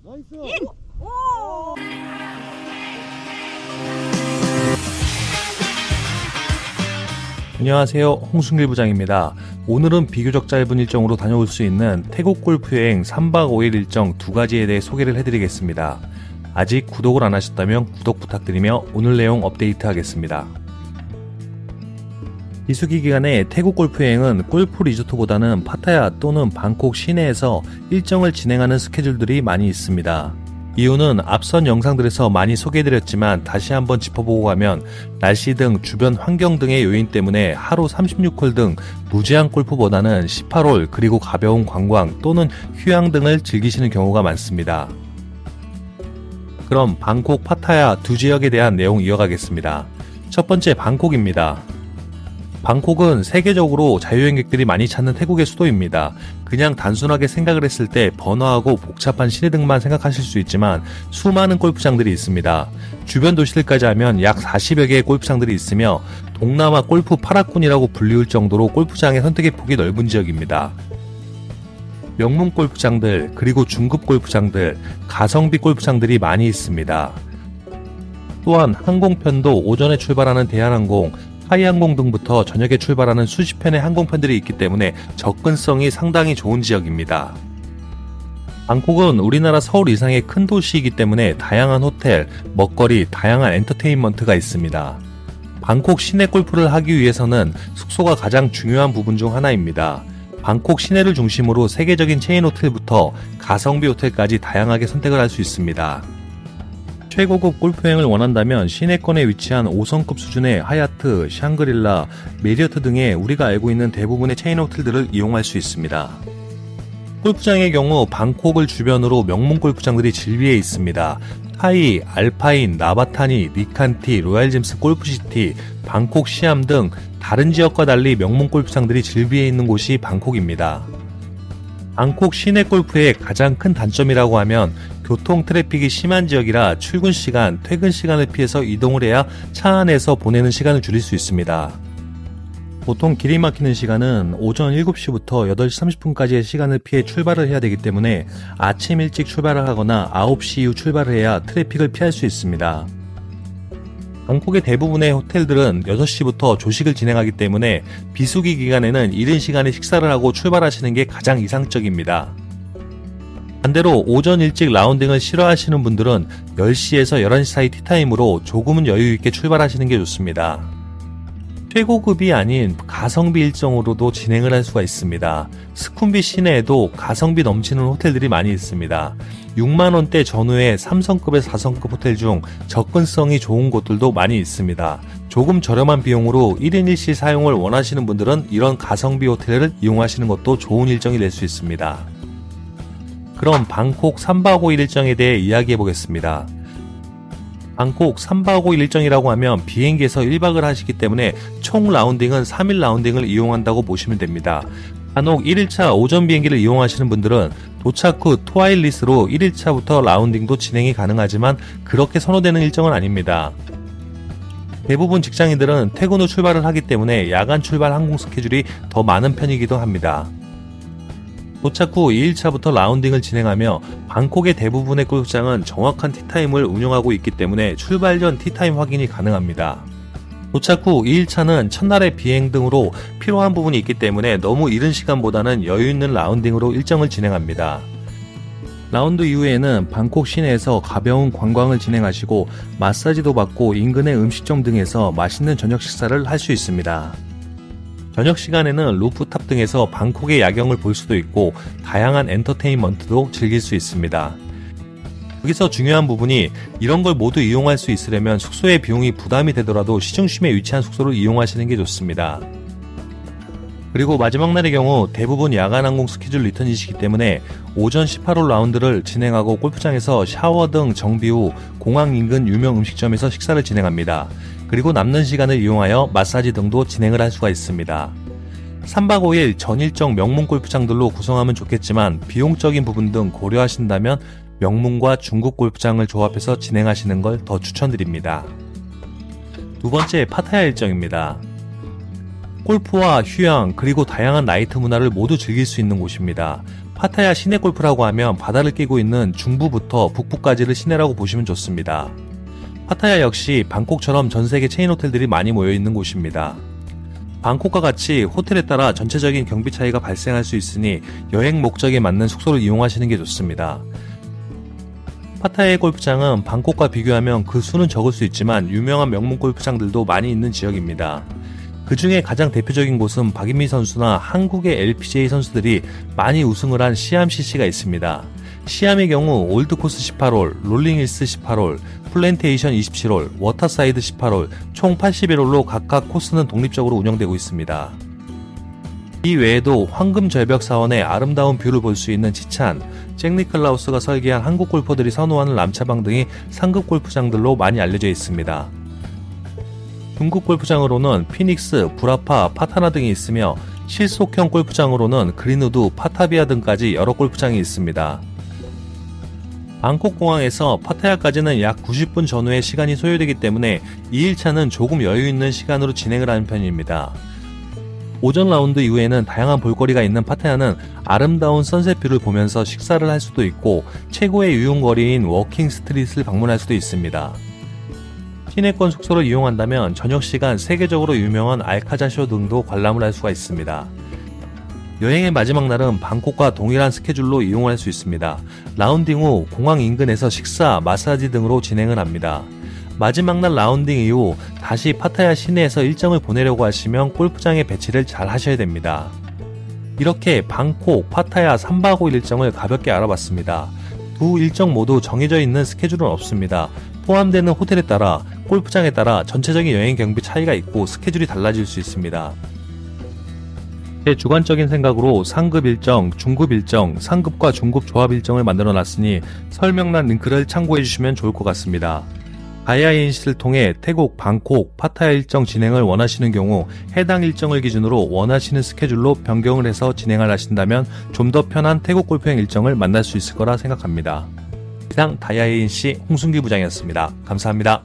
나이스. 오! 안녕하세요, 홍순길 부장입니다. 오늘은 비교적 짧은 일정으로 다녀올 수 있는 태국 골프 여행 3박 5일 일정 두 가지에 대해 소개를 해드리겠습니다. 아직 구독을 안 하셨다면 구독 부탁드리며 오늘 내용 업데이트 하겠습니다. 비수기 기간에 태국 골프 여행은 골프 리조트보다는 파타야 또는 방콕 시내에서 일정을 진행하는 스케줄들이 많이 있습니다. 이유는 앞선 영상들에서 많이 소개해드렸지만 다시 한번 짚어보고 가면 날씨 등 주변 환경 등의 요인 때문에 하루 36홀 등 무제한 골프보다는 18홀 그리고 가벼운 관광 또는 휴양 등을 즐기시는 경우가 많습니다. 그럼 방콕, 파타야 두 지역에 대한 내용 이어가겠습니다. 첫 번째 방콕입니다. 방콕은 세계적으로 자유여행객들이 많이 찾는 태국의 수도입니다. 그냥 단순하게 생각을 했을 때 번화하고 복잡한 시내 등만 생각하실 수 있지만 수많은 골프장들이 있습니다. 주변 도시들까지 하면 약 40여 개의 골프장들이 있으며 동남아 골프 파라군이라고 불리울 정도로 골프장의 선택의 폭이 넓은 지역입니다. 명문 골프장들, 그리고 중급 골프장들, 가성비 골프장들이 많이 있습니다. 또한 항공편도 오전에 출발하는 대한항공, 타이항공 등부터 저녁에 출발하는 수십 편의 항공편들이 있기 때문에 접근성이 상당히 좋은 지역입니다. 방콕은 우리나라 서울 이상의 큰 도시이기 때문에 다양한 호텔, 먹거리, 다양한 엔터테인먼트가 있습니다. 방콕 시내 골프를 하기 위해서는 숙소가 가장 중요한 부분 중 하나입니다. 방콕 시내를 중심으로 세계적인 체인 호텔부터 가성비 호텔까지 다양하게 선택을 할 수 있습니다. 최고급 골프여행을 원한다면 시내권에 위치한 5성급 수준의 하얏트, 샹그릴라, 메리어트 등의 우리가 알고 있는 대부분의 체인 호텔들을 이용할 수 있습니다. 골프장의 경우 방콕을 주변으로 명문 골프장들이 질비해 있습니다. 타이, 알파인, 나바타니, 니칸티, 로얄잼스 골프시티, 방콕 시암 등 다른 지역과 달리 명문 골프장들이 질비해 있는 곳이 방콕입니다. 방콕 시내 골프의 가장 큰 단점이라고 하면 교통 트래픽이 심한 지역이라 출근 시간, 퇴근 시간을 피해서 이동을 해야 차 안에서 보내는 시간을 줄일 수 있습니다. 보통 길이 막히는 시간은 오전 7시부터 8시 30분까지의 시간을 피해 출발을 해야 되기 때문에 아침 일찍 출발을 하거나 9시 이후 출발을 해야 트래픽을 피할 수 있습니다. 방콕의 대부분의 호텔들은 6시부터 조식을 진행하기 때문에 비수기 기간에는 이른 시간에 식사를 하고 출발하시는 게 가장 이상적입니다. 반대로 오전 일찍 라운딩을 싫어하시는 분들은 10시에서 11시 사이 티타임으로 조금은 여유있게 출발하시는 게 좋습니다. 최고급이 아닌 가성비 일정으로도 진행을 할 수가 있습니다. 스쿰비 시내에도 가성비 넘치는 호텔들이 많이 있습니다. 6만원대 전후의 3성급에서 4성급 호텔 중 접근성이 좋은 곳들도 많이 있습니다. 조금 저렴한 비용으로 1인 1실 사용을 원하시는 분들은 이런 가성비 호텔을 이용하시는 것도 좋은 일정이 될 수 있습니다. 그럼 방콕 3박 5일 일정에 대해 이야기해 보겠습니다. 방콕 3박 5일 일정이라고 하면 비행기에서 1박을 하시기 때문에 총 라운딩은 3일 라운딩을 이용한다고 보시면 됩니다. 간혹 1일차 오전 비행기를 이용하시는 분들은 도착 후 트와일릿으로 1일차부터 라운딩도 진행이 가능하지만 그렇게 선호되는 일정은 아닙니다. 대부분 직장인들은 퇴근 후 출발을 하기 때문에 야간 출발 항공 스케줄이 더 많은 편이기도 합니다. 도착 후 2일차부터 라운딩을 진행하며 방콕의 대부분의 골프장은 정확한 티타임을 운영하고 있기 때문에 출발 전 티타임 확인이 가능합니다. 도착 후 2일차는 첫날의 비행 등으로 피로한 부분이 있기 때문에 너무 이른 시간보다는 여유있는 라운딩으로 일정을 진행합니다. 라운드 이후에는 방콕 시내에서 가벼운 관광을 진행하시고 마사지도 받고 인근의 음식점 등에서 맛있는 저녁 식사를 할 수 있습니다. 저녁 시간에는 루프탑 등에서 방콕의 야경을 볼 수도 있고 다양한 엔터테인먼트도 즐길 수 있습니다. 여기서 중요한 부분이 이런 걸 모두 이용할 수 있으려면 숙소의 비용이 부담이 되더라도 시중심에 위치한 숙소를 이용하시는 게 좋습니다. 그리고 마지막 날의 경우 대부분 야간 항공 스케줄 리턴이시기 때문에 오전 18홀 라운드를 진행하고 골프장에서 샤워 등 정비 후 공항 인근 유명 음식점에서 식사를 진행합니다. 그리고 남는 시간을 이용하여 마사지 등도 진행을 할 수가 있습니다. 3박 5일 전 일정 명문 골프장들로 구성하면 좋겠지만 비용적인 부분 등 고려하신다면 명문과 중급 골프장을 조합해서 진행하시는 걸 더 추천드립니다. 두 번째 파타야 일정입니다. 골프와 휴양 그리고 다양한 나이트 문화를 모두 즐길 수 있는 곳입니다. 파타야 시내 골프라고 하면 바다를 끼고 있는 중부부터 북부까지를 시내라고 보시면 좋습니다. 파타야 역시 방콕처럼 전 세계 체인 호텔들이 많이 모여 있는 곳입니다. 방콕과 같이 호텔에 따라 전체적인 경비 차이가 발생할 수 있으니 여행 목적에 맞는 숙소를 이용하시는 게 좋습니다. 파타야의 골프장은 방콕과 비교하면 그 수는 적을 수 있지만 유명한 명문 골프장들도 많이 있는 지역입니다. 그 중에 가장 대표적인 곳은 박인미 선수나 한국의 LPGA 선수들이 많이 우승을 한 시암 CC가 있습니다. 시암의 경우 올드코스 18홀, 롤링힐스 18홀, 플랜테이션 27홀, 워터사이드 18홀, 총 81홀로 각각 코스는 독립적으로 운영되고 있습니다. 이 외에도 황금절벽 사원의 아름다운 뷰를 볼 수 있는 치찬, 잭 니클라우스가 설계한 한국 골퍼들이 선호하는 람차방 등이 상급 골프장들로 많이 알려져 있습니다. 중국 골프장으로는 피닉스, 브라파, 파타나 등이 있으며 실속형 골프장으로는 그린우드, 파타비아 등까지 여러 골프장이 있습니다. 방콕 공항에서 파타야까지는 약 90분 전후의 시간이 소요되기 때문에 2일차는 조금 여유 있는 시간으로 진행을 하는 편입니다. 오전 라운드 이후에는 다양한 볼거리가 있는 파타야는 아름다운 선셋뷰를 보면서 식사를 할 수도 있고 최고의 유흥거리인 워킹 스트릿을 방문할 수도 있습니다. 시내권 숙소를 이용한다면 저녁시간 세계적으로 유명한 알카자쇼 등도 관람을 할 수가 있습니다. 여행의 마지막 날은 방콕과 동일한 스케줄로 이용할 수 있습니다. 라운딩 후 공항 인근에서 식사, 마사지 등으로 진행을 합니다. 마지막 날 라운딩 이후 다시 파타야 시내에서 일정을 보내려고 하시면 골프장의 배치를 잘 하셔야 됩니다. 이렇게 방콕, 파타야 3박 5일 일정을 가볍게 알아봤습니다. 두 일정 모두 정해져 있는 스케줄은 없습니다. 포함되는 호텔에 따라, 골프장에 따라 전체적인 여행 경비 차이가 있고 스케줄이 달라질 수 있습니다. 제 주관적인 생각으로 상급 일정, 중급 일정, 상급과 중급 조합 일정을 만들어 놨으니 설명란 링크를 참고해 주시면 좋을 것 같습니다. 가야인시를 통해 태국, 방콕, 파타야 일정 진행을 원하시는 경우 해당 일정을 기준으로 원하시는 스케줄로 변경을 해서 진행을 하신다면 좀 더 편한 태국 골프여행 일정을 만날 수 있을 거라 생각합니다. 이상 다야인시 홍순기 부장이었습니다. 감사합니다.